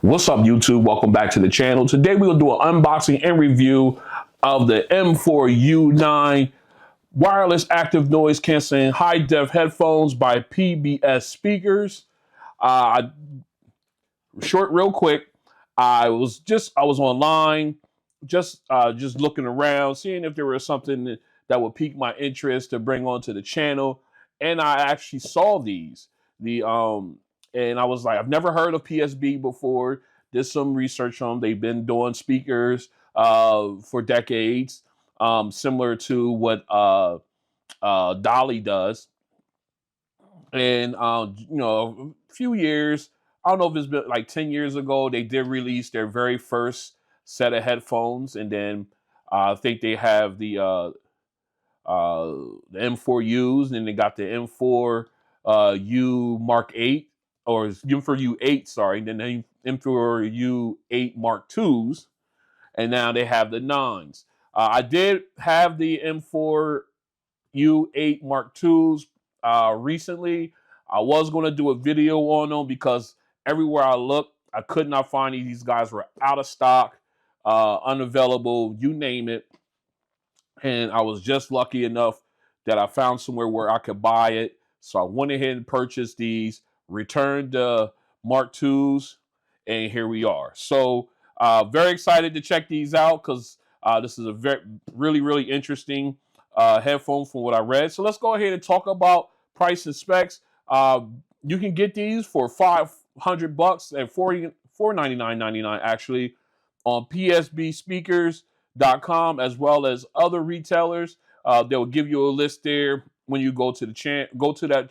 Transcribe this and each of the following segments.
What's up, YouTube? Welcome back to the channel. Today we'll do an unboxing and review of the M4U9 wireless active noise canceling high def headphones by PBS Speakers. Real quick. I was online, just looking around, seeing if there was something that would pique my interest to bring onto the channel, and I actually saw these. And I was like, I've never heard of PSB before. Did some research on them. They've been doing speakers for decades, similar to what Dolly does. And a few years, I don't know if it's been like 10 years ago, they did release their very first set of headphones, and then I think they have the M4Us, and then they got the M4U Mark 8, or M4U8, sorry, then the M4U8 Mark 2s, and now they have the 9s. I did have the M4U8 Mark 2s recently. I was going to do a video on them because everywhere I looked, I could not find these guys were out of stock, unavailable, you name it. And I was just lucky enough that I found somewhere where I could buy it. So I went ahead and purchased these, returned the Mark 2s, and here we are. So very excited to check these out because this is a really interesting headphone from what I read. So let's go ahead and talk about price and specs. You can get these for $500 at $499.99 actually on psbspeakers.com, as well as other retailers. They'll give you a list there when you go to that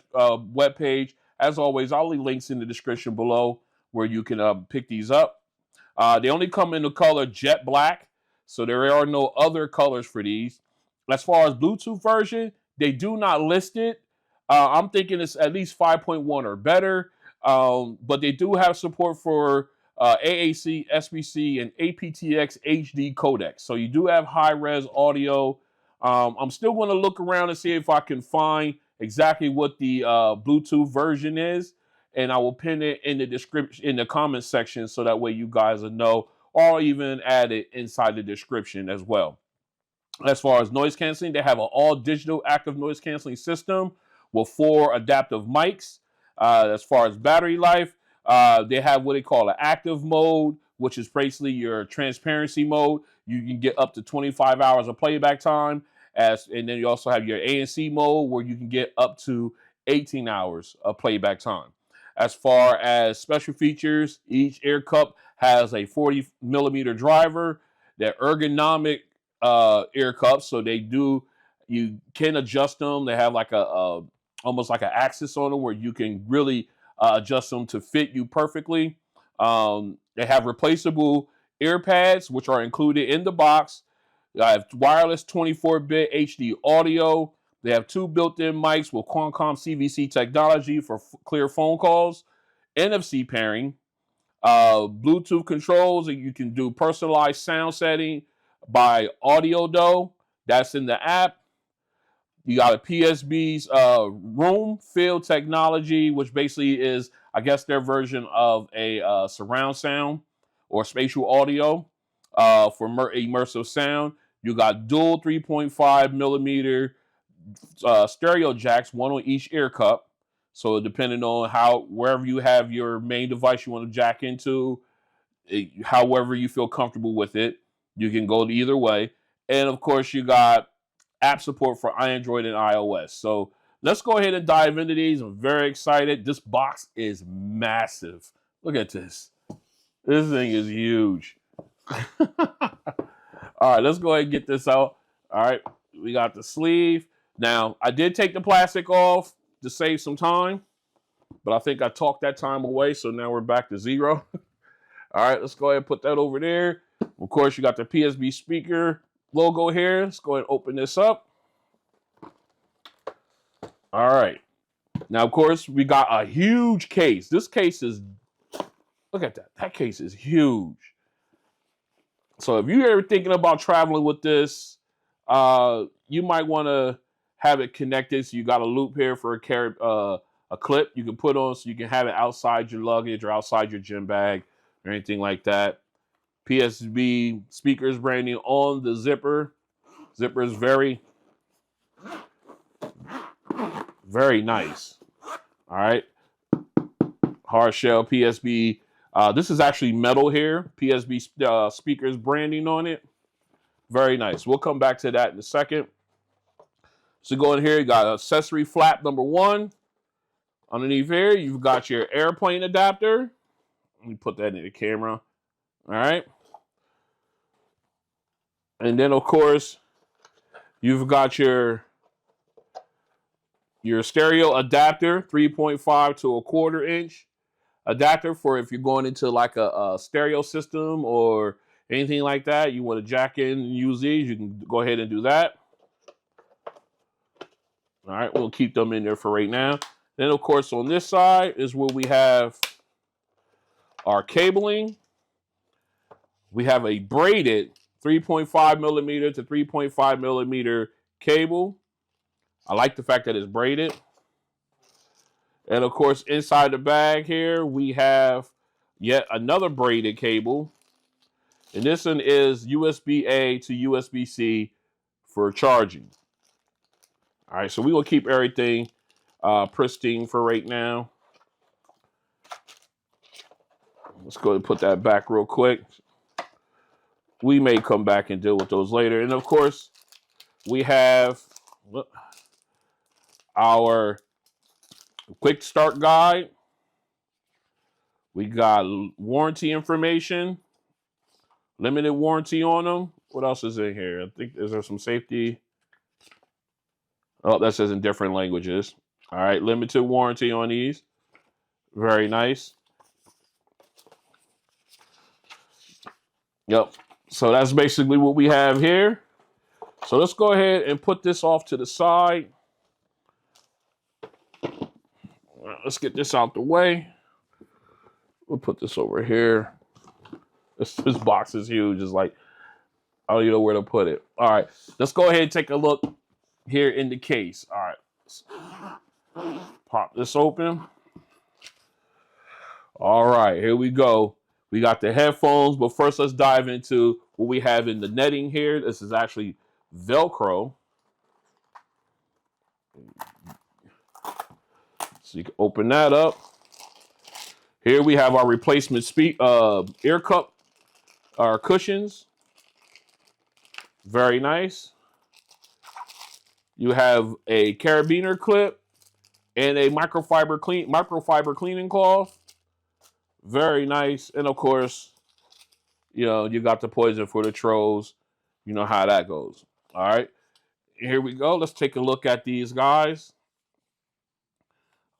web page. As always, I'll leave links in the description below where you can pick these up. They only come in the color jet black, so there are no other colors for these. As far as Bluetooth version, they do not list it. I'm thinking it's at least 5.1 or better, but they do have support for AAC, SBC, and aptX HD codecs. So you do have high-res audio. I'm still going to look around and see if I can find exactly what the Bluetooth version is, and I will pin it in the description, in the comment section, so that way you guys will know, or even add it inside the description as well. As far as noise canceling, they have an all-digital active noise canceling system with 4 adaptive mics. As far as battery life, they have what they call an active mode, which is basically your transparency mode. You can get up to 25 hours of playback time. And then you also have your ANC mode, where you can get up to 18 hours of playback time. As far as special features, each ear cup has a 40mm driver. They're ergonomic ear cups, so you can adjust them. They have like almost like an axis on them where you can really adjust them to fit you perfectly. They have replaceable ear pads, which are included in the box. They have wireless 24-bit HD audio. They have 2 built-in mics with Qualcomm CVC technology for clear phone calls, NFC pairing, Bluetooth controls, and you can do personalized sound setting by AudioDo. That's in the app. You got a PSB's room field technology, which basically is, I guess, their version of a surround sound or spatial audio for immersive sound. You got dual 3.5mm stereo jacks, one on each ear cup. So depending on wherever you have your main device you want to jack into, however you feel comfortable with it, you can go either way. And of course, you got app support for Android and iOS. So let's go ahead and dive into these. I'm very excited. This box is massive. Look at this. This thing is huge. All right, let's go ahead and get this out. All right, we got the sleeve. Now, I did take the plastic off to save some time, but I think I talked that time away, so now we're back to 0. All right, let's go ahead and put that over there. Of course, you got the PSB speaker logo here. Let's go ahead and open this up. All right. Now, of course, we got a huge case. This case is, look at that. That case is huge. So if you're ever thinking about traveling with this, you might want to have it connected. So you got a loop here for a clip you can put on, so you can have it outside your luggage or outside your gym bag or anything like that. PSB speakers branding on the zipper. Zipper is very, very nice. All right. Hard shell PSB. This is actually metal here. PSB speakers branding on it. Very nice. We'll come back to that in a second. So go in here, you got accessory flap number 1. Underneath here, you've got your airplane adapter. Let me put that in the camera. All right. And then, of course, you've got your stereo adapter, 3.5 to a 1/4 inch adapter for if you're going into like a stereo system or anything like that. You want to jack in and use these, you can go ahead and do that. All right, we'll keep them in there for right now. Then, of course, on this side is where we have our cabling. We have a braided 3.5 millimeter to 3.5 millimeter cable. I like the fact that it's braided. And, of course, inside the bag here, we have yet another braided cable. And this one is USB-A to USB-C for charging. All right, so we will keep everything pristine for right now. Let's go and put that back real quick. We may come back and deal with those later. And of course, we have our quick start guide. We got warranty information, limited warranty on them. What else is in here? I think, is there some safety? Oh, that says in different languages. All right, limited warranty on these. Very nice. Yep. So that's basically what we have here. So let's go ahead and put this off to the side. Let's get this out the way. We'll put this over here. This box is huge. It's like, I don't even know where to put it. All right, let's go ahead and take a look here in the case. All right, let's pop this open. All right, here we go. We got the headphones, but first let's dive into what we have in the netting here. This is actually Velcro. So you can open that up. Here we have our replacement ear cup, our cushions. Very nice. You have a carabiner clip and a microfiber cleaning cloth. Very nice. And of course, you know, you got the poison for the trolls. You know how that goes. All right. Here we go. Let's take a look at these guys.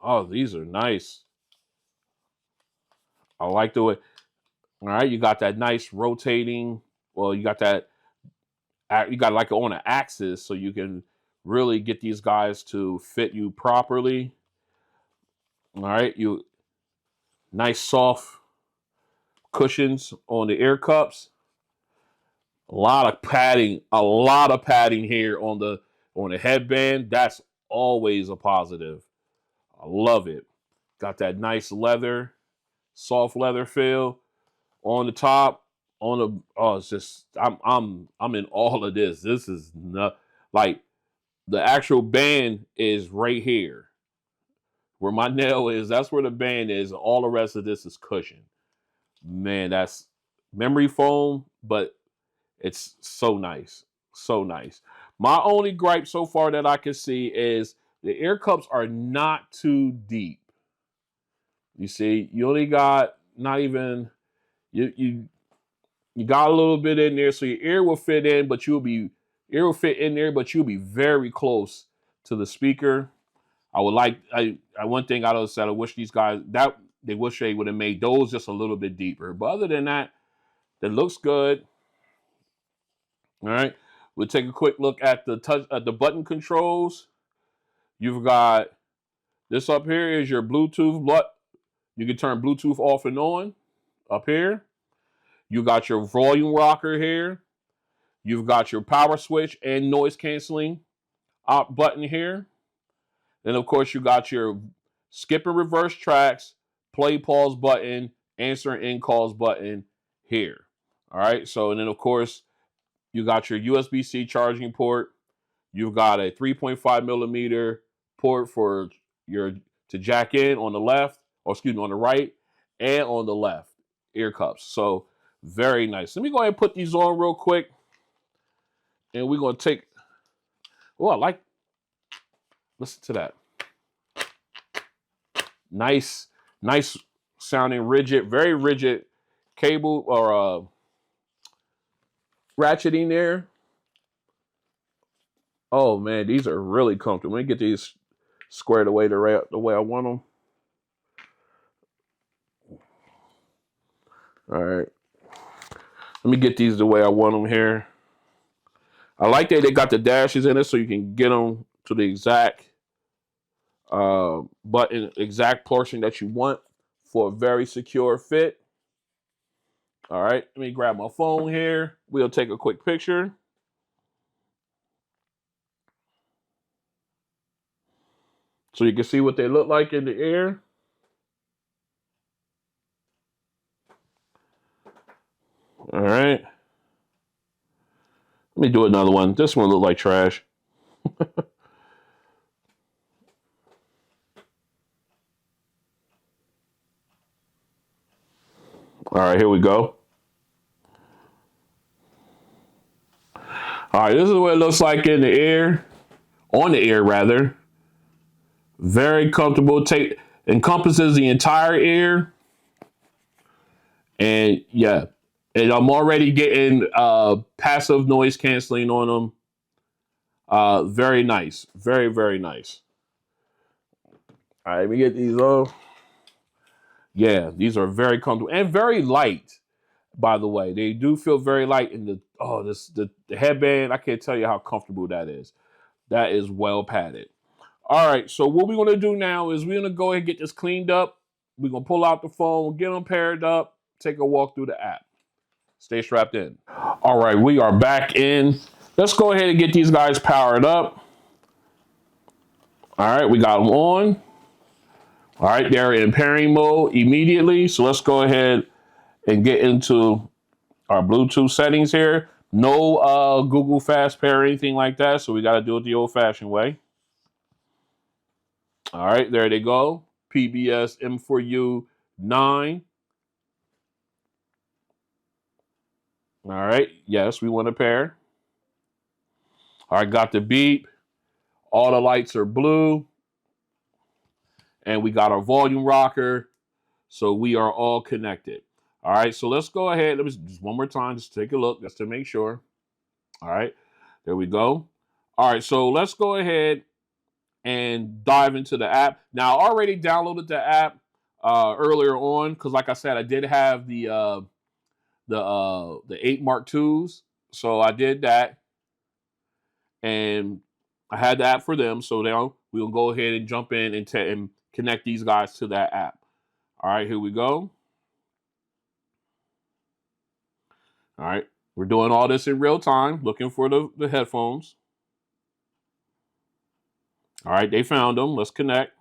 Oh, these are nice. I like the way. All right. You got that nice rotating. Well, you got that. You got like on an axis so you can really get these guys to fit you properly. All right. Nice soft cushions on the ear cups. A lot of padding here on the headband. That's always a positive. I love it. Got that nice leather, soft leather feel on the top. It's just I'm in all of this. This is not like the actual band is right here. Where my nail is, that's where the band is. All the rest of this is cushion. Man, that's memory foam, but it's so nice. So nice. My only gripe so far that I can see is the ear cups are not too deep. You see, you only got not even, you got a little bit in there, so your ear will fit in, but ear will fit in there, but you'll be very close to the speaker. I would like, one thing I said, I wish these guys, they wish they would have made those just a little bit deeper. But other than that, that looks good. All right. We'll take a quick look at the button controls. You've got this up here is your Bluetooth. You can turn Bluetooth off and on up here. You got your volume rocker here. You've got your power switch and noise canceling button here. Then, of course, you got your skip and reverse tracks, play, pause button, answer in calls button here. All right. So, and then of course, you got your USB-C charging port. You've got a 3.5 millimeter port for your to jack in on the left, or excuse me, on the right and on the left ear cups. So very nice. Let me go ahead and put these on real quick. And we're going to take, oh, I like, listen to that. Nice sounding rigid, very rigid cable or ratcheting there. Oh man, these are really comfortable. Let me get these squared away the way I want them. All right. Let me get these the way I want them here. I like that they got the dashes in it so you can get them to the exact button, exact portion that you want for a very secure fit. All right, let me grab my phone here. We'll take a quick picture. So you can see what they look like in the air. All right. Let me do another one. This one looked like trash. All right, here we go. All right, this is what it looks like in the air, on the air rather. Very comfortable. Encompasses the entire ear. And yeah, and I'm already getting passive noise canceling on them. Very nice. Very, very nice. All right, let me get these off. Yeah, these are very comfortable and very light, by the way. They do feel very light in the headband. I can't tell you how comfortable that is. That is well padded. All right, so what we're going to do now is we're going to go ahead and get this cleaned up. We're going to pull out the phone, get them paired up, take a walk through the app. Stay strapped in. All right, we are back in. Let's go ahead and get these guys powered up. All right, we got them on. All right, they're in pairing mode immediately. So let's go ahead and get into our Bluetooth settings here. No Google Fast Pair or anything like that. So we got to do it the old-fashioned way. All right, there they go. PBS M4U 9. All right, yes, we want a pair. All right, got the beep. All the lights are blue. And we got our volume rocker. So we are all connected. All right, so let's go ahead. Let me just one more time, just take a look just to make sure. All right, there we go. All right, so let's go ahead and dive into the app. Now, I already downloaded the app earlier on because, like I said, I did have the 8 Mark IIs, so I did that, and I had the app for them. So now we'll go ahead and jump in and connect these guys to that app. All right, here we go. All right, we're doing all this in real time, looking for the headphones. All right, they found them. Let's connect.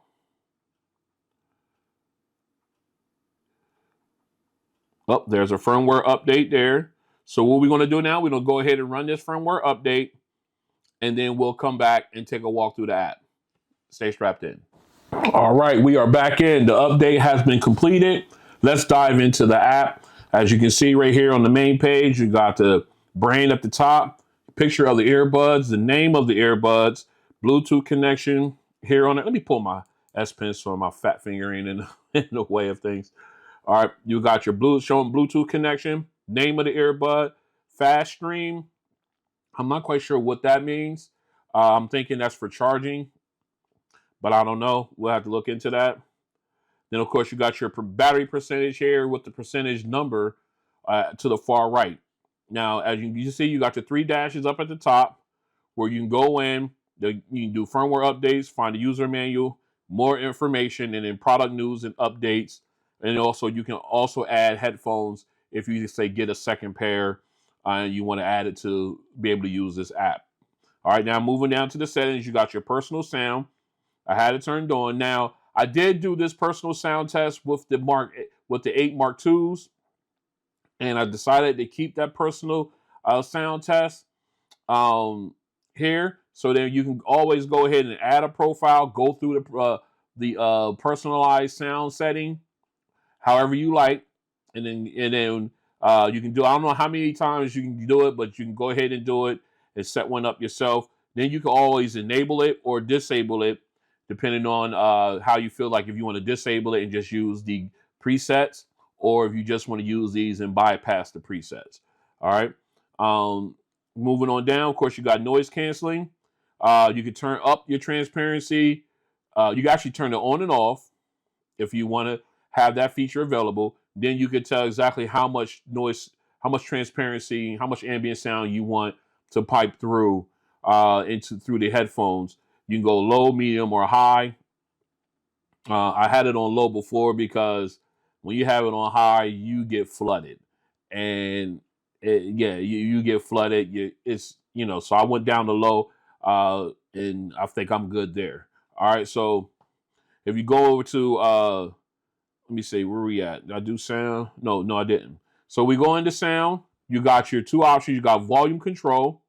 Oh, there's a firmware update there. So what we're going to do now, we're going to go ahead and run this firmware update, and then we'll come back and take a walk through the app. Stay strapped in. All right, we are back in. The update has been completed. Let's dive into the app. As you can see right here on the main page, you got the brand at the top, picture of the earbuds, the name of the earbuds, Bluetooth connection here on it. Let me pull my S Pen so my fat finger ain't in the way of things. All right, you got your showing Bluetooth connection, name of the earbud, fast stream. I'm not quite sure what that means. I'm thinking that's for charging, but I don't know. We'll have to look into that. Then, of course, you got your battery percentage here with the percentage number to the far right. Now, as you can see, you got your 3 dashes up at the top where you can go in, you can do firmware updates, find the user manual, more information, and then product news and updates. And also, you can also add headphones if you say get a second pair and you want to add it to be able to use this app. All right, now moving down to the settings, you got your personal sound. I had it turned on. Now, I did do this personal sound test with the with the 8 Mark IIs, and I decided to keep that personal sound test here. So then you can always go ahead and add a profile, go through the personalized sound setting, however you like, and then you can do. I don't know how many times you can do it, but you can go ahead and do it and set one up yourself. Then you can always enable it or disable it, depending on how you feel like. If you want to disable it and just use the presets, or if you just want to use these and bypass the presets. All right. Moving on down, of course, you got noise canceling. You can turn up your transparency. You can actually turn it on and off if you want to have that feature available. Then you can tell exactly how much noise, how much transparency, how much ambient sound you want to pipe through through the headphones. You can go low, medium, or high. I had it on low before because when you have it on high, you get flooded, and you get flooded. So I went down to low, and I think I'm good there. All right, so if you go over to let me see where we at. Did I do sound? No, I didn't. So we go into sound. You got your two options. You got volume control.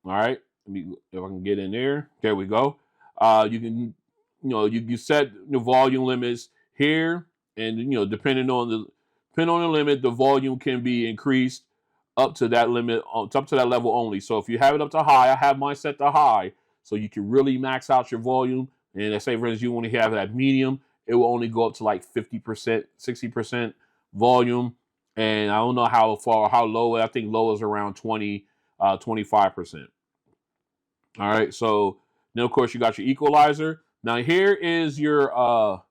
All right, let me, if I can get in there. There we go. You can, you set the volume limits here, and depending on the limit, the volume can be increased up to that limit, up to that level only. So if you have it up to high, I have mine set to high, so you can really max out your volume. And let's say, for instance, you want to have that medium, it will only go up to like 50%, 60% volume. And I don't know how low. I think low is around 25%. All right. So then, of course, you got your equalizer. Now here is your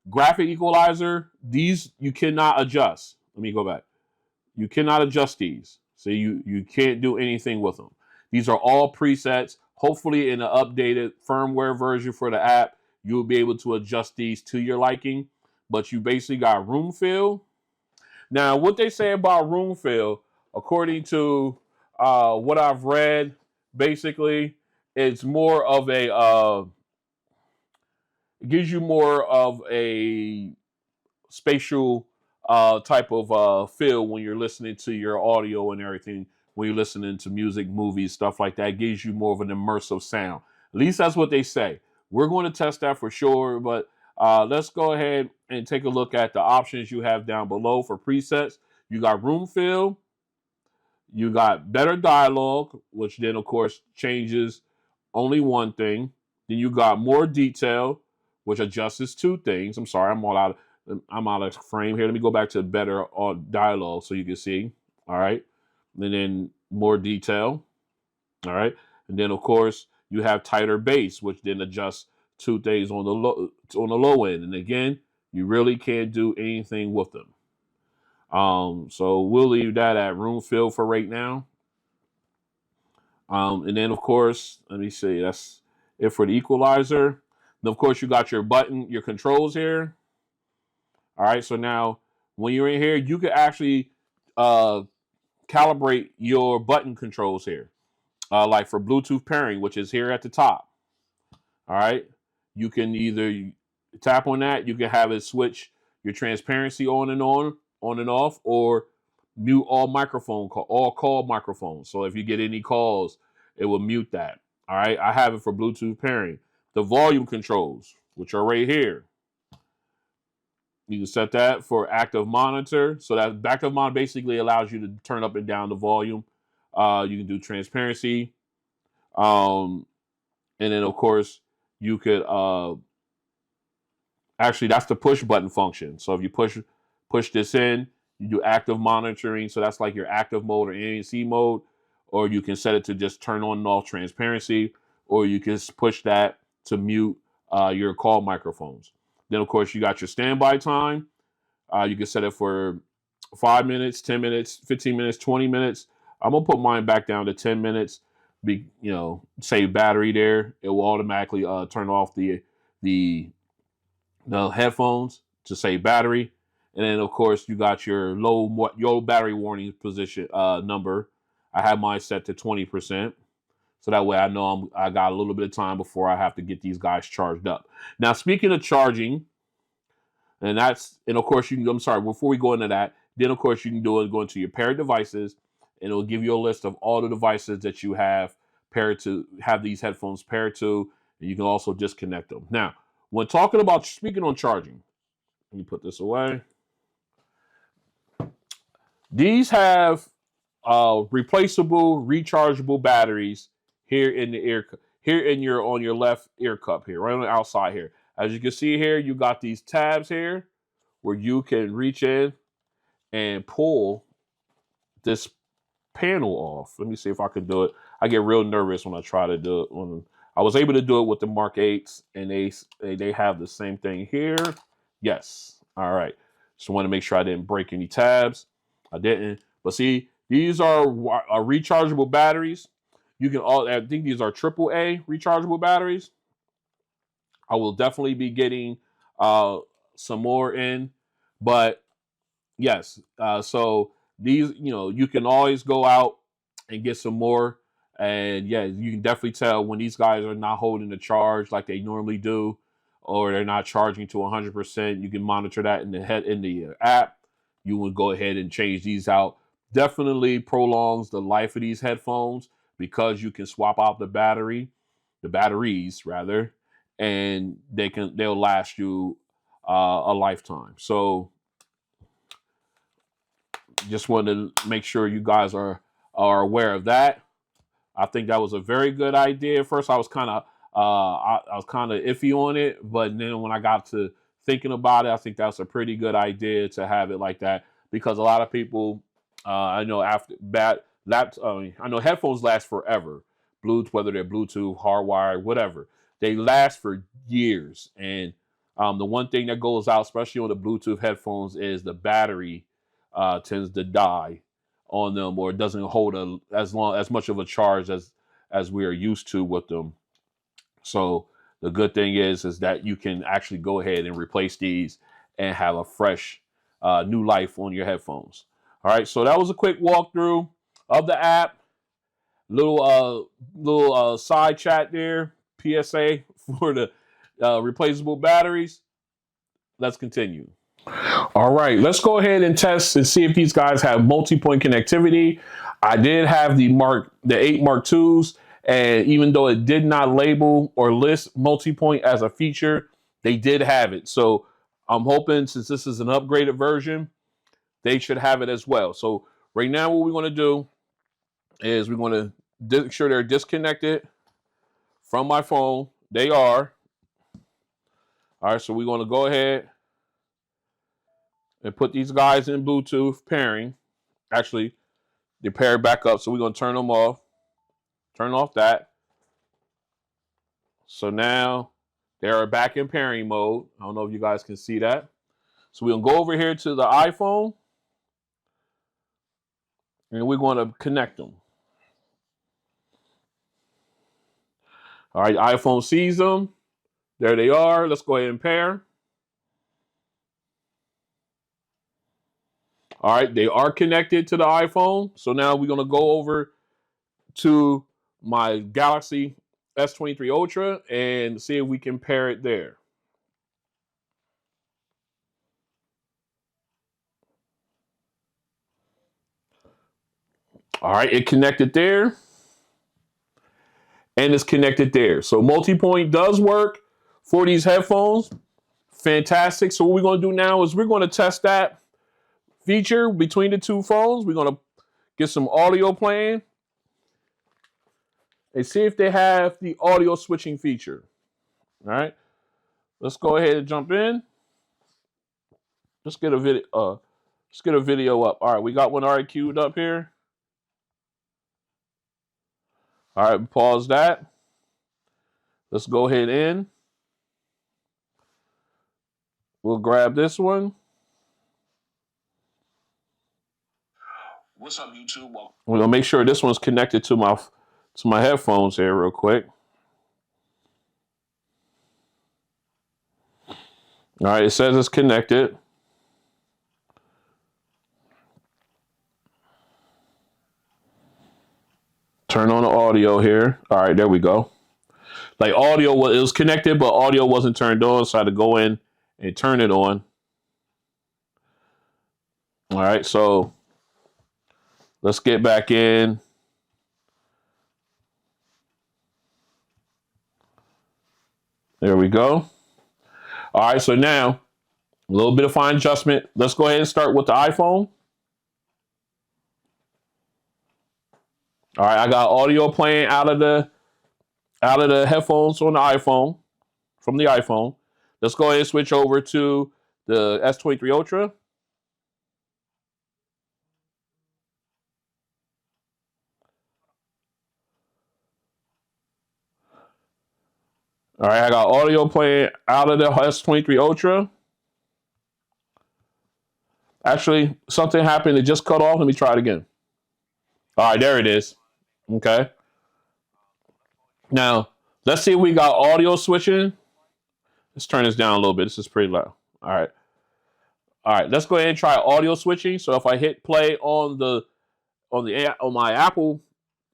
graphic equalizer. These you cannot adjust. Let me go back. You cannot adjust these. So you can't do anything with them. These are all presets. Hopefully in an updated firmware version for the app, you'll be able to adjust these to your liking. But you basically got room fill. Now, what they say about room fill, according to what I've read, basically, it's more of it gives you more of a spatial type of feel when you're listening to your audio and everything. When you're listening to music, movies, stuff like that, it gives you more of an immersive sound. At least that's what they say. We're going to test that for sure, but let's go ahead and take a look at the options you have down below for presets. You got room fill, you got better dialogue, which then of course changes only one thing. Then you got more detail, which adjusts two things. I'm sorry, I'm out of frame here. Let me go back to better dialogue so you can see. All right. And then more detail. All right. And then of course you have tighter bass, which then adjusts two things on the low end. And again, you really can't do anything with them. So we'll leave that at room fill for right now. And then of course, let me see, that's it for the equalizer. Then of course you got your button, your controls here. All right, so now when you're in here, you can actually calibrate your button controls here. Like for Bluetooth pairing, which is here at the top. All right, you can either tap on that, you can have it switch your transparency on and off, or mute all call microphones. So if you get any calls, it will mute that. All right, I have it for Bluetooth pairing. The volume controls, which are right here. You can set that for active monitor. So that active monitor basically allows you to turn up and down the volume. You can do transparency. And then of course you could actually, that's the push button function. So if you push this in, you do active monitoring. So that's like your active mode or ANC mode, or you can set it to just turn on and off transparency, or you can push that to mute your call microphones. Then, of course, you got your standby time. You can set it for 5 minutes, 10 minutes, 15 minutes, 20 minutes. I'm going to put mine back down to 10 minutes. Save battery there. It will automatically turn off the headphones to save battery. And then, of course, you got your low battery warning position number. I have mine set to 20%. So that way I know I got a little bit of time before I have to get these guys charged up. Now, speaking of charging, And of course you can, I'm sorry, before we go into that, then of course you can go into your paired devices, and it'll give you a list of all the devices that you have these headphones paired to, and you can also disconnect them. Now, when talking about speaking on charging, let me put this away. These have replaceable, rechargeable batteries here in on your left ear cup here, right on the outside here. As you can see here, you got these tabs here where you can reach in and pull this panel off. Let me see if I can do it. I get real nervous when I try to do it. When I was able to do it with the Mark 8s, and they have the same thing here. Yes. All right. Just want to make sure I didn't break any tabs. I didn't. But see, these are rechargeable batteries. I think these are AAA rechargeable batteries. I will definitely be getting some more in, but yes. So these, you can always go out and get some more, and yeah, you can definitely tell when these guys are not holding the charge like they normally do, or they're not charging to 100%. You can monitor that in the app. You would go ahead and change these out. Definitely prolongs the life of these headphones because you can swap out the batteries rather, and they'll last you a lifetime. So just wanted to make sure you guys are aware of that. I think that was a very good idea. First, I was kind of iffy on it, but then when I got to thinking about it, I think that's a pretty good idea to have it like that, because a lot of people, I know I know headphones last forever. Whether they're Bluetooth, hardwired, whatever, they last for years. And the one thing that goes out, especially on the Bluetooth headphones, is the battery tends to die on them, or it doesn't hold as much of a charge as we are used to with them. So the good thing is that you can actually go ahead and replace these and have a fresh new life on your headphones. All right, so that was a quick walkthrough of the app. Little side chat there, PSA for the replaceable batteries. Let's continue. All right, let's go ahead and test and see if these guys have multi-point connectivity. I did have the 8 Mark IIs, and even though it did not label or list multi-point as a feature, they did have it. So I'm hoping, since this is an upgraded version, they should have it as well. So right now what we're going to do is we're going to make sure they're disconnected from my phone. They are. All right, so we're going to go ahead and put these guys in Bluetooth pairing. Actually, they're paired back up, so we're going to turn them off. Turn off that. So now they are back in pairing mode. I don't know if you guys can see that. So we're going to go over here to the iPhone, and we're going to connect them. All right, iPhone sees them. There they are. Let's go ahead and pair. All right, they are connected to the iPhone. So now we're going to go over to my Galaxy S23 Ultra and see if we can pair it there. All right, it connected there. And it's connected there. So multi-point does work for these headphones. Fantastic. So what we're going to do now is we're going to test that feature between the two phones. We're going to get some audio playing and see if they have the audio switching feature. All right. Let's go ahead and jump in. Let's get a video up. All right, we got one already queued up here. All right, pause that. Let's go ahead in. We'll grab this one. What's up, YouTube? We're gonna make sure this one's connected to my headphones here real quick. All right, it says it's connected. Turn on the audio here. All right, there we go. Like it was connected, but audio wasn't turned on, so I had to go in and turn it on. All right, so let's get back in. There we go. All right, so now a little bit of fine adjustment. Let's go ahead and start with the iPhone. All right, I got audio playing out of the headphones on the iPhone, from the iPhone. Let's go ahead and switch over to the S23 Ultra. All right, I got audio playing out of the S23 Ultra. Actually, something happened. It just cut off. Let me try it again. All right, there it is. Okay. Now, let's see if we got audio switching. Let's turn this down a little bit. This is pretty loud. All right. All right, let's go ahead and try audio switching. So if I hit play on my Apple,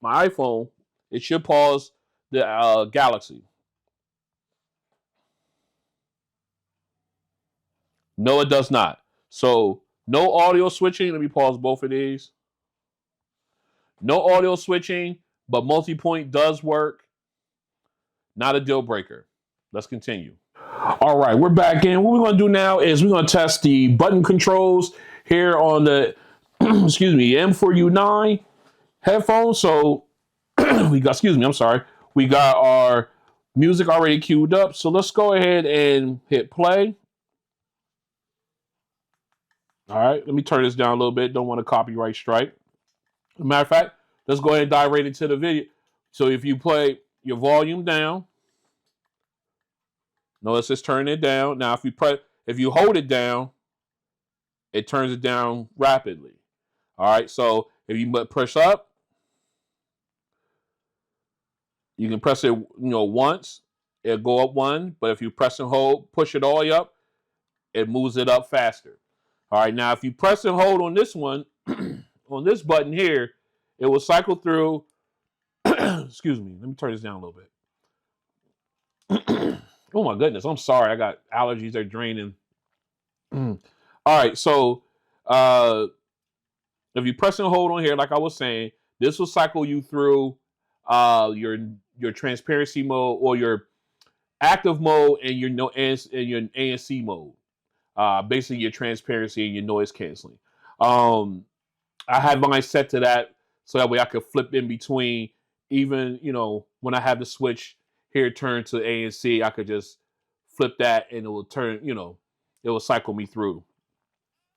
my iPhone, it should pause the Galaxy. No, it does not. So no audio switching. Let me pause both of these. No audio switching, but multi-point does work. Not a deal breaker. Let's continue. All right, we're back in. What we're going to do now is we're going to test the button controls here on the excuse me, M4U9 headphones. So we got, I'm sorry. We got our music already queued up. So let's go ahead and hit play. All right, let me turn this down a little bit. Don't want a copyright strike. As a matter of fact, let's go ahead and dive right into the video. So if you play your volume down, notice it's turning it down. Now, if you hold it down, it turns it down rapidly. All right, so if you press up, you can press it, once, it'll go up one. But if you press and hold, push it all the way up, it moves it up faster. All right, now if you press and hold on this one, on this button here, it will cycle through. Excuse me, let me turn this down a little bit. Oh my goodness, I'm sorry. I got allergies. They're draining. All right, so if you press and hold on here, like I was saying, this will cycle you through your transparency mode or your active mode and your ANC mode. Basically your transparency and your noise canceling. I had mine set to that so that way I could flip in between. Even when I have the switch here turn to ANC, I could just flip that and it will turn. It will cycle me through.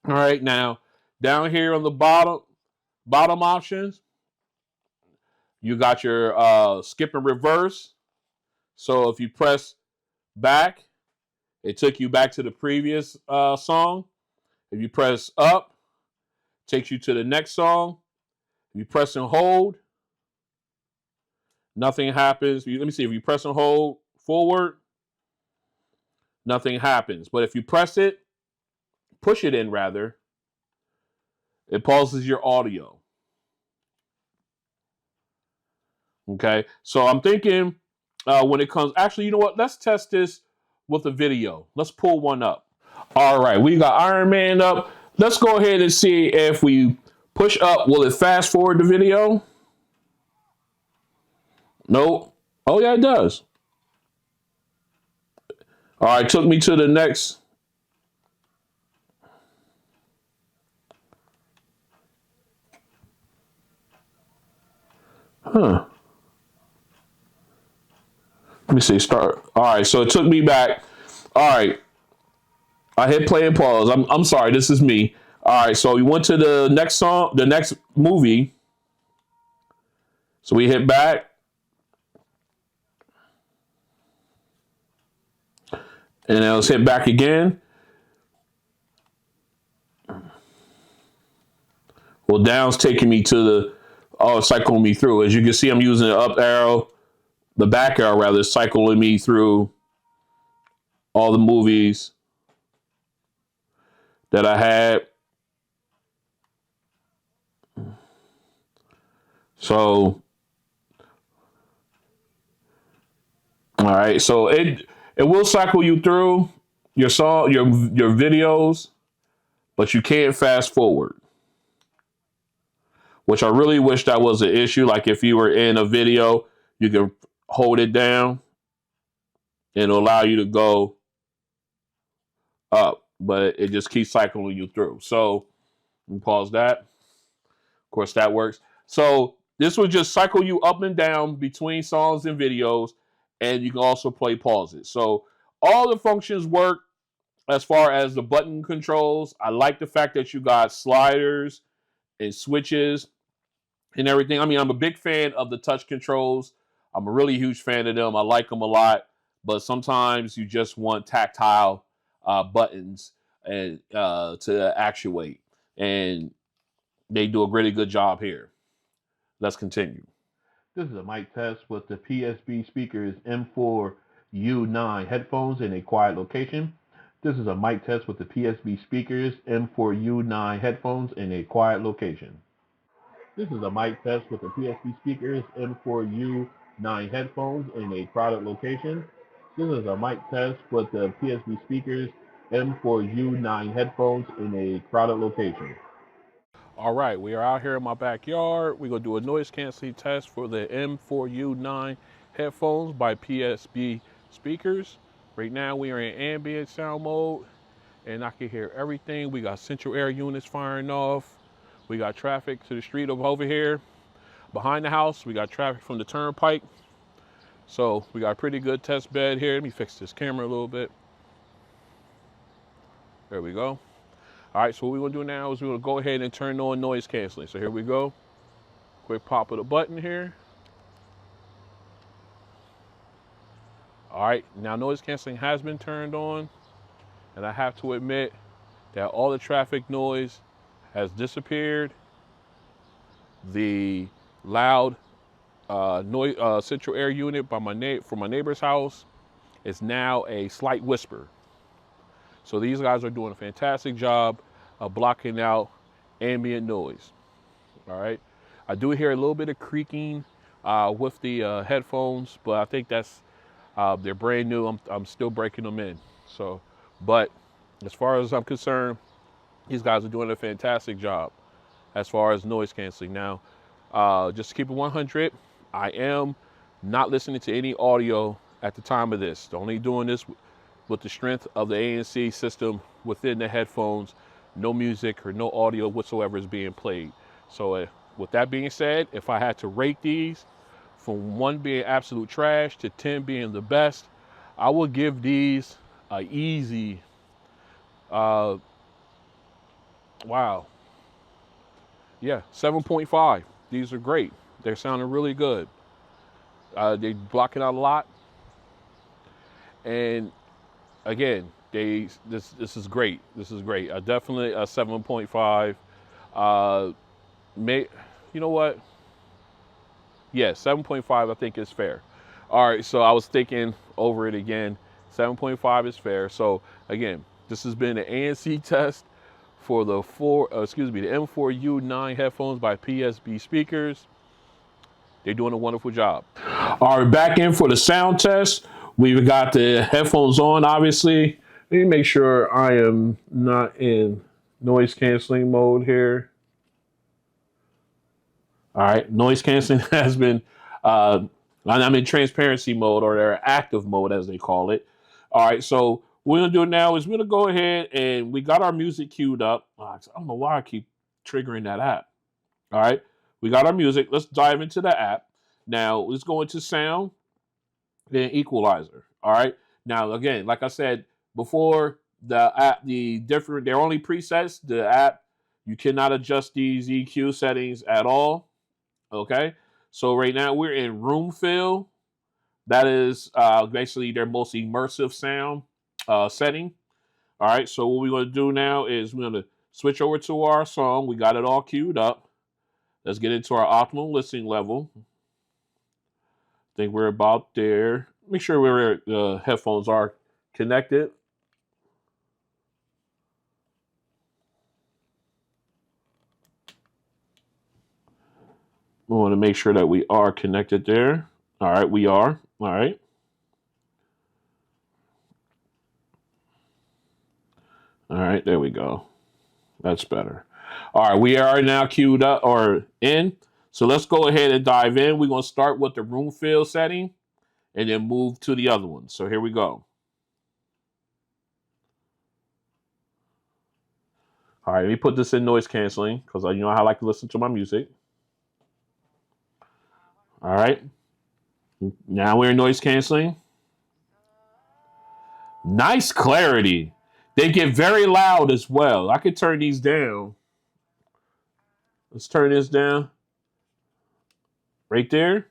All right, now down here on the bottom options, you got your skip and reverse. So if you press back, it took you back to the previous song. If you press up, it takes you to the next song. If you press and hold, nothing happens. Let me see. If you press and hold forward, nothing happens. But if you push it in rather, it pauses your audio. Okay. So I'm thinking when it comes, actually, you know what? Let's test this with a video. Let's pull one up. All right, we got Iron Man up. Let's go ahead and see if we push up, will it fast forward the video? Nope. Oh yeah, it does. All right, took me to the next. Let me see, start. All right, so it took me back. All right. I hit play and pause. I'm sorry, this is me. All right, so we went to the next song, the next movie. So we hit back. And then let's hit back again. Well, down's taking me to cycling me through. As you can see, I'm using the up arrow, the back arrow rather, cycling me through all the movies that I had. So, all right. So it will cycle you through your song, your videos, but you can't fast forward, which I really wish that was an issue. Like if you were in a video, you can hold it down and it'll allow you to go up, but it just keeps cycling you through. So pause that. Of course, that works. So this will just cycle you up and down between songs and videos, and you can also play pauses. So all the functions work as far as the button controls. I like the fact that you got sliders and switches and everything. I mean, I'm a big fan of the touch controls. I'm a really huge fan of them. I like them a lot, but sometimes you just want tactile buttons and to actuate, and they do a really good job here. Let's continue. This is a mic test with the PSB speakers M4 U9 headphones in a quiet location. This is a mic test with the PSB speakers M4 U9 headphones in a quiet location. This is a mic test with the PSB speakers M4 U9 headphones in a crowded location. This is a mic test with the PSB speakers M4 U9 headphones in a crowded location. All right, we are out here in my backyard. We're going to do a noise canceling test for the M4U9 headphones by PSB speakers. Right now we are in ambient sound mode and I can hear everything. We got central air units firing off. We got traffic to the street over here. Behind the house, we got traffic from the turnpike. So we got a pretty good test bed here. Let me fix this camera a little bit. There we go. All right, so what we're gonna do now is we're gonna go ahead and turn on noise canceling. So here we go. Quick pop of the button here. All right, now noise canceling has been turned on, and I have to admit that all the traffic noise has disappeared. The loud noise central air unit by from my neighbor's house is now a slight whisper. So these guys are doing a fantastic job of blocking out ambient noise. All right, I do hear a little bit of creaking with the headphones, but I think that's they're brand new. I'm still breaking them in. So, but as far as I'm concerned, these guys are doing a fantastic job as far as noise canceling. Now, just to keep it 100, I am not listening to any audio at the time of this. Only doing this with the strength of the ANC system within the headphones. No music or no audio whatsoever is being played. So with that being said, if I had to rate these from 1 being absolute trash to 10 being the best, I would give these a easy, wow, yeah, 7.5. These are great. They're sounding really good. They're blocking out a lot. And again, this is great. This is great. Definitely a 7.5. You know what? Yeah, 7.5 I think is fair. All right, so I was thinking over it again. 7.5 is fair. So again, this has been an ANC test for the M4U9 headphones by PSB speakers. They're doing a wonderful job. All right, back in for the sound test. We've got the headphones on, obviously. Let me make sure I am not in noise canceling mode here. All right, noise canceling has been, I'm in transparency mode, or their active mode as they call it. All right, so what we're gonna do now is we're gonna go ahead and we got our music queued up. I don't know why I keep triggering that app. All right, we got our music. Let's dive into the app. Now let's go into sound, then equalizer. All right. Now again, like I said before, the app, they're only presets. The app, you cannot adjust these EQ settings at all. Okay. So right now we're in room fill. That is basically their most immersive sound setting. All right. So what we're going to do now is we're going to switch over to our song. We got it all queued up. Let's get into our optimal listening level. I think we're about there. Make sure the headphones are connected. We want to make sure that we are connected there. All right, we are. All right. All right, there we go. That's better. All right, we are now queued up or in. So let's go ahead and dive in. We're going to start with the room fill setting and then move to the other one. So here we go. All right, let me put this in noise canceling because you know how I like to listen to my music. All right. Now we're in noise canceling. Nice clarity. They get very loud as well. I could turn these down. Let's turn this down. Right there.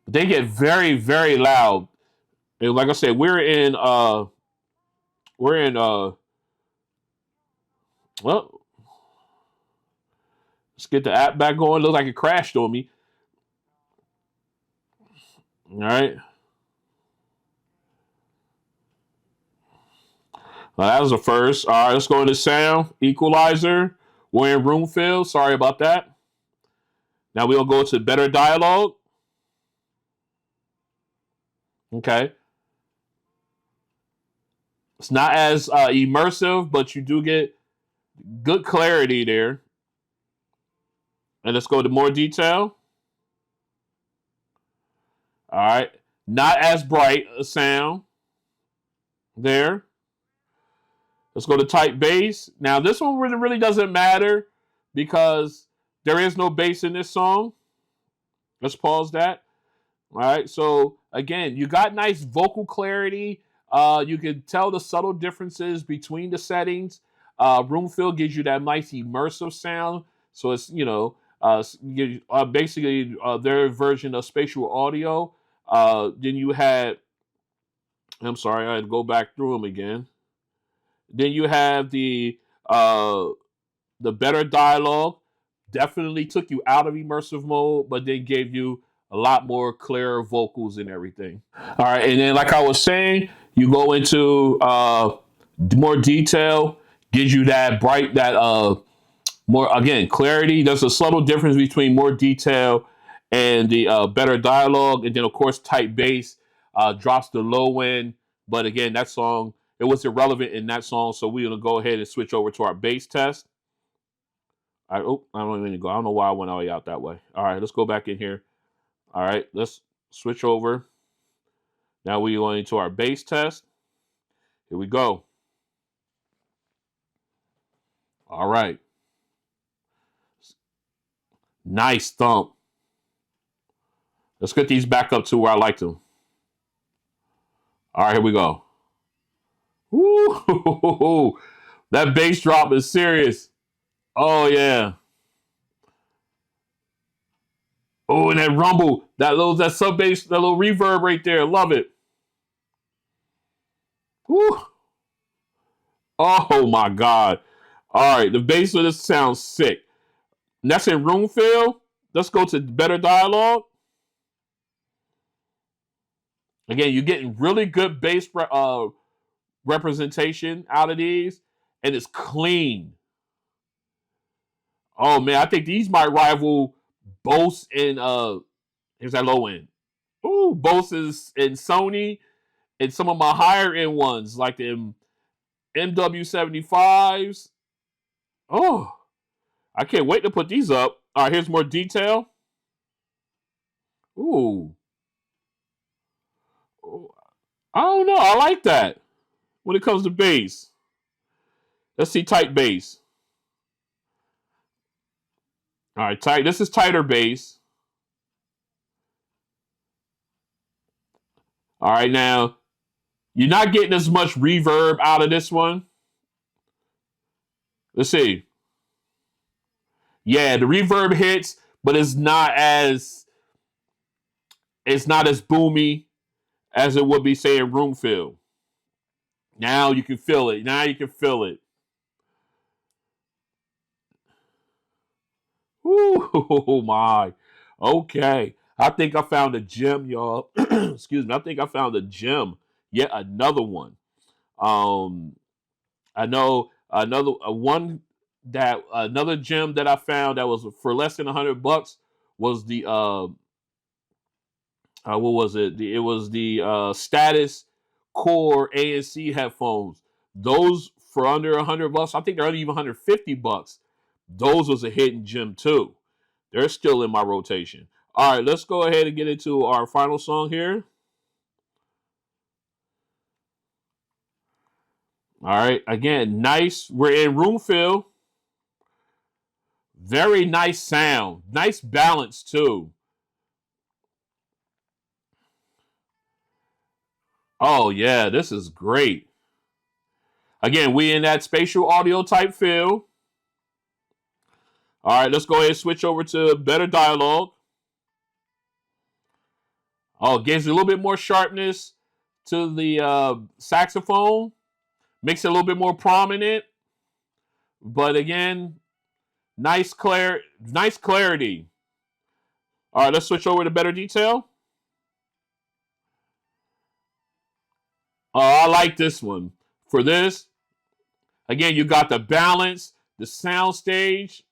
They get very, very loud. And like I said, well, let's get the app back going. Looks like it crashed on me. All right. Well, that was the first. All right, let's go into sound equalizer. We're in room fill. Sorry about that. Now we'll go to better dialogue. Okay. It's not as immersive, but you do get good clarity there. And let's go to more detail. All right. Not as bright a sound there. Let's go to type bass. Now, this one really doesn't matter because there is no bass in this song. Let's pause that. All right. So, again, you got nice vocal clarity. You can tell the subtle differences between the settings. Room fill gives you that nice immersive sound. So, it's, basically their version of spatial audio. Then you had, I'm sorry, I had to go back through them again. Then you have the better dialogue. Definitely took you out of immersive mode, but then gave you a lot more clear vocals and everything. All right, and then like I was saying, you go into more detail, gives you that bright, that more again clarity. There's a subtle difference between more detail and the better dialogue, and then of course type bass drops the low end. But again, that song, it was irrelevant in that song, so we're gonna go ahead and switch over to our bass test. I don't even go. I don't know why I went all the way out that way. All right, let's go back in here. All right, let's switch over. Now we're going into our bass test. Here we go. All right. Nice thump. Let's get these back up to where I like them. All right, here we go. Woo! That bass drop is serious. Oh, yeah. Oh, and that rumble, that sub bass, that little reverb right there. Love it. Woo! Oh my God. All right, the bass of this sounds sick. And that's in room fill. Let's go to better dialogue. Again, you're getting really good bass representation out of these, and it's clean. Oh man, I think these might rival Bose and here's that low end. Ooh, Bose and Sony, and some of my higher end ones like the MW75s. Oh, I can't wait to put these up. All right, here's more detail. Ooh. I don't know. I like that when it comes to bass. Let's see tight bass. All right, tight. This is tighter bass. All right, now you're not getting as much reverb out of this one. Let's see. Yeah, the reverb hits, but it's not as boomy as it would be, say, in room fill. Now you can feel it. Now you can feel it. Ooh, my. Okay. I think I found a gem, y'all. Excuse me. I think I found a gem. Yet another one. I know another gem that I found that was for less than $100 was the what was it? It was the Status Core ANC headphones. Those for under $100. I think they're under even $150. Those was a hidden gem too. They're still in my rotation. All right, let's go ahead and get into our final song here. All right, again, nice. We're in room fill. Very nice sound. Nice balance too. Oh yeah, this is great. Again, we in that spatial audio type feel. All right, let's go ahead and switch over to better dialogue. Oh, it gives you a little bit more sharpness to the saxophone. Makes it a little bit more prominent. But again, nice clarity. All right, let's switch over to better detail. Oh, I like this one. For this, again, you got the balance, the sound stage.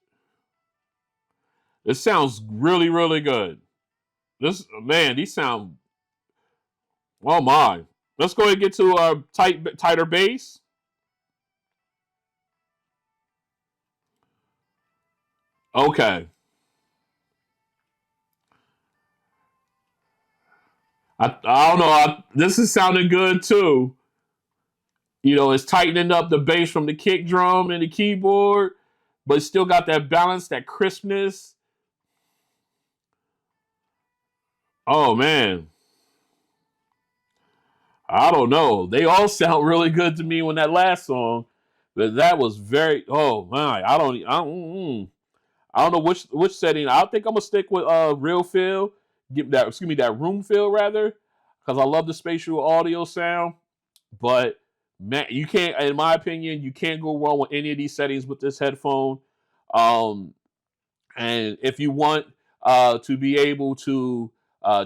It sounds really, really good. This man, these sound. Oh my! Let's go ahead and get to a tighter bass. Okay. I don't know. This is sounding good too. You know, it's tightening up the bass from the kick drum and the keyboard, but it's still got that balance, that crispness. Oh man, I don't know. They all sound really good to me when that last song, but that was very. Oh my, I don't know which setting. I think I'm gonna stick with real feel. Give that, excuse me, that room feel rather, because I love the spatial audio sound. But man, you can't, in my opinion, you can't go wrong with any of these settings with this headphone. Um, and if you want to be able to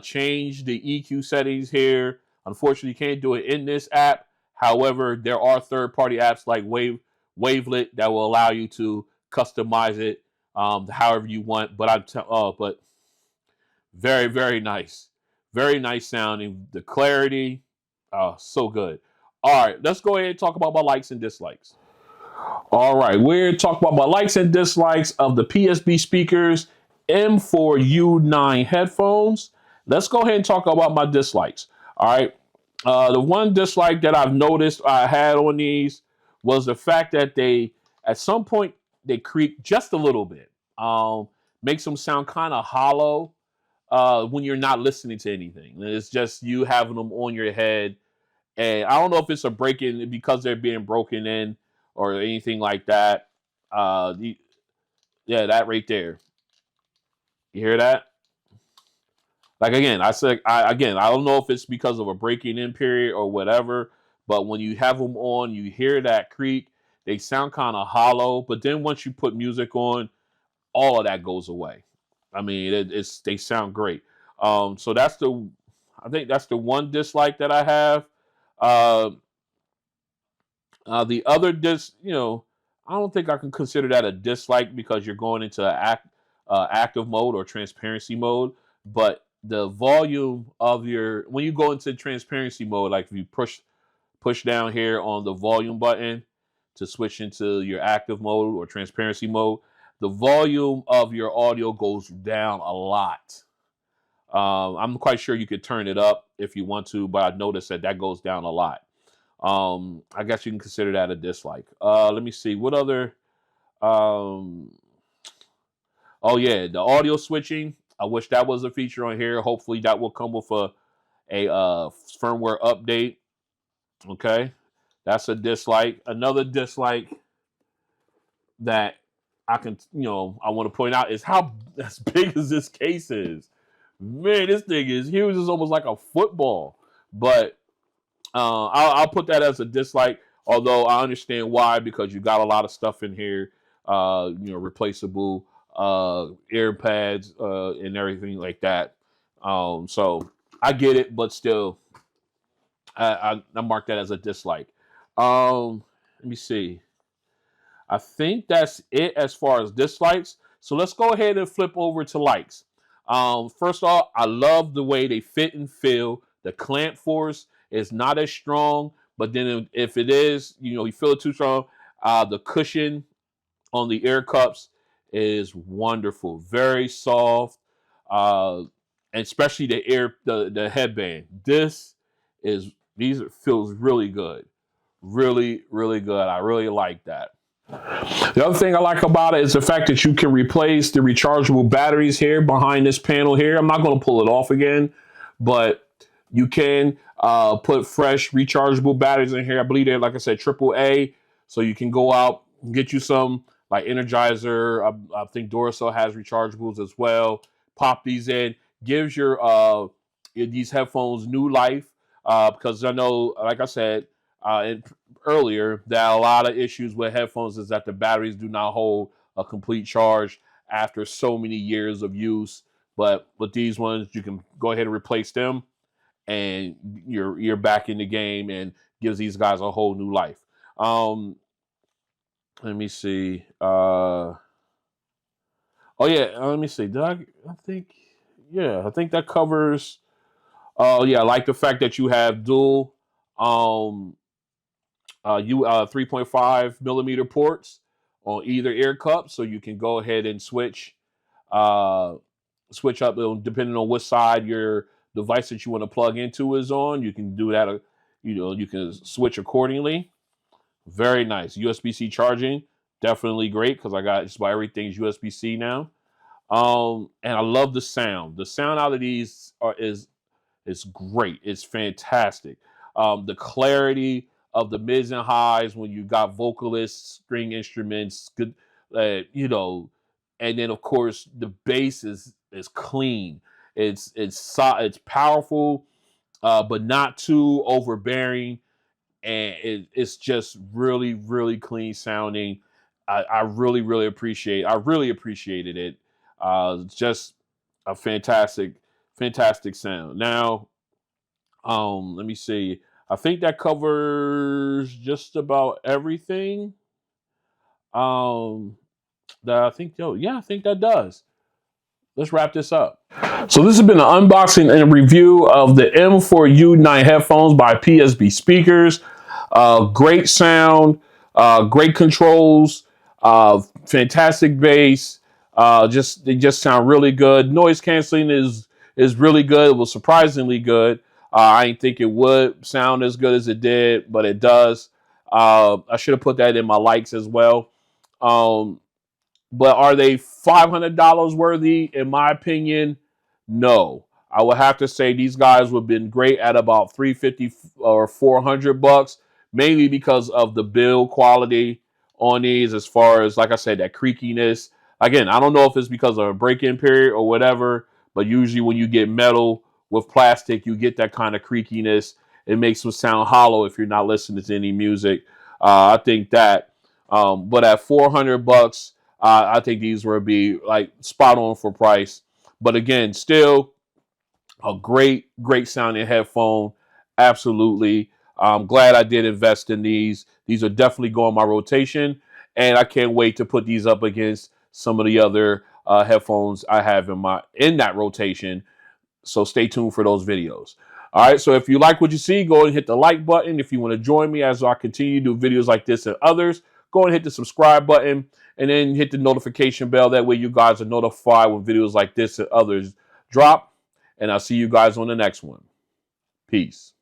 change the EQ settings here, unfortunately, you can't do it in this app. However, there are third-party apps like Wavelet that will allow you to customize it however you want. But very, very nice sounding. The clarity, so good. All right, let's go ahead and talk about my likes and dislikes. All right, we're talking about my likes and dislikes of the PSB speakers M4U9 headphones. Let's go ahead and talk about my dislikes. All right, the one dislike that I've noticed I had on these was the fact that they, at some point, they creak just a little bit. Makes them sound kind of hollow when you're not listening to anything. It's just you having them on your head. And I don't know if it's a break in because they're being broken in or anything like that. Yeah, that right there. You hear that? Like again, I don't know if it's because of a breaking in period or whatever, but when you have them on, you hear that creak. They sound kind of hollow, but then once you put music on, all of that goes away. I mean, they sound great. So I think that's the one dislike that I have. Uh, the other I don't think I can consider that a dislike because you're going into active mode or transparency mode. But the volume of when you go into transparency mode, like if you push down here on the volume button to switch into your active mode or transparency mode, the volume of your audio goes down a lot. I'm quite sure you could turn it up if you want to, but I noticed that goes down a lot. I guess you can consider that a dislike. Let me see what other. Um, oh yeah, the audio switching. I wish that was a feature on here. Hopefully, that will come with a firmware update. Okay, that's a dislike. Another dislike that I want to point out is how as big as this case is. Man, this thing is huge. It's almost like a football. But I'll put that as a dislike. Although I understand why, because you got a lot of stuff in here. Replaceable ear pads and everything like that. So I get it, but still, I mark that as a dislike. Let me see. I think that's it as far as dislikes. So let's go ahead and flip over to likes. First off, I love the way they fit and feel. The clamp force is not as strong, But then if it is, you feel it too strong, the cushion on the ear cups is wonderful, very soft, uh, and especially the headband. These feels really good, really really good. I really like that. The other thing I like about it is the fact that you can replace the rechargeable batteries here behind this panel here. I'm not going to pull it off again, but you can put fresh rechargeable batteries in here. I believe they're, like I said, AAA, so you can go out and get you some like Energizer. I think Duracell has rechargeables as well. Pop these in, gives your these headphones new life, because I know, like I said, earlier, that a lot of issues with headphones is that the batteries do not hold a complete charge after so many years of use. But with these ones, you can go ahead and replace them, and you're back in the game, and gives these guys a whole new life. Let me see. Oh yeah, let me see. I think, yeah, I think that covers. Oh yeah, I like the fact that you have dual um 3.5 millimeter ports on either ear cup, so you can go ahead and uh, switch up depending on what side your device that you want to plug into is on. You can do that. You can switch accordingly. Very nice. USB-C charging, definitely great, because I got just about everything's USB-C now. And I love the sound. The sound out of these is great. It's fantastic. The clarity of the mids and highs when you got vocalists, string instruments, good, and then of course the bass is clean. It's powerful, but not too overbearing, and it's just really really clean sounding. I really really appreciate. I really appreciated it. Just a fantastic sound. Now, let me see. I think that covers just about everything. Um, that I think, yeah, I think that does. Let's wrap this up. So this has been an unboxing and a review of the M4U9 headphones by PSB Speakers. Great sound, great controls, fantastic bass. They just sound really good. Noise canceling is really good. It was surprisingly good. I didn't think it would sound as good as it did, but it does. I should have put that in my likes as well. Um, but are they $500 worthy? In my opinion, no. I would have to say these guys would have been great at about 350 or $400, mainly because of the build quality on these. As far as, like I said, that creakiness. Again, I don't know if it's because of a break-in period or whatever, but usually when you get metal with plastic, you get that kind of creakiness. It makes them sound hollow if you're not listening to any music. I think that. But at $400, I think these would be like spot on for price. But again, still a great sounding headphone. Absolutely. I'm glad I did invest in these. These are definitely going my rotation, and I can't wait to put these up against some of the other headphones I have in that rotation. So stay tuned for those videos. All right, so if you like what you see, go and hit the like button. If you want to join me as I continue to do videos like this and others, go and hit the subscribe button, and then hit the notification bell. That way you guys are notified when videos like this and others drop. And I'll see you guys on the next one. Peace.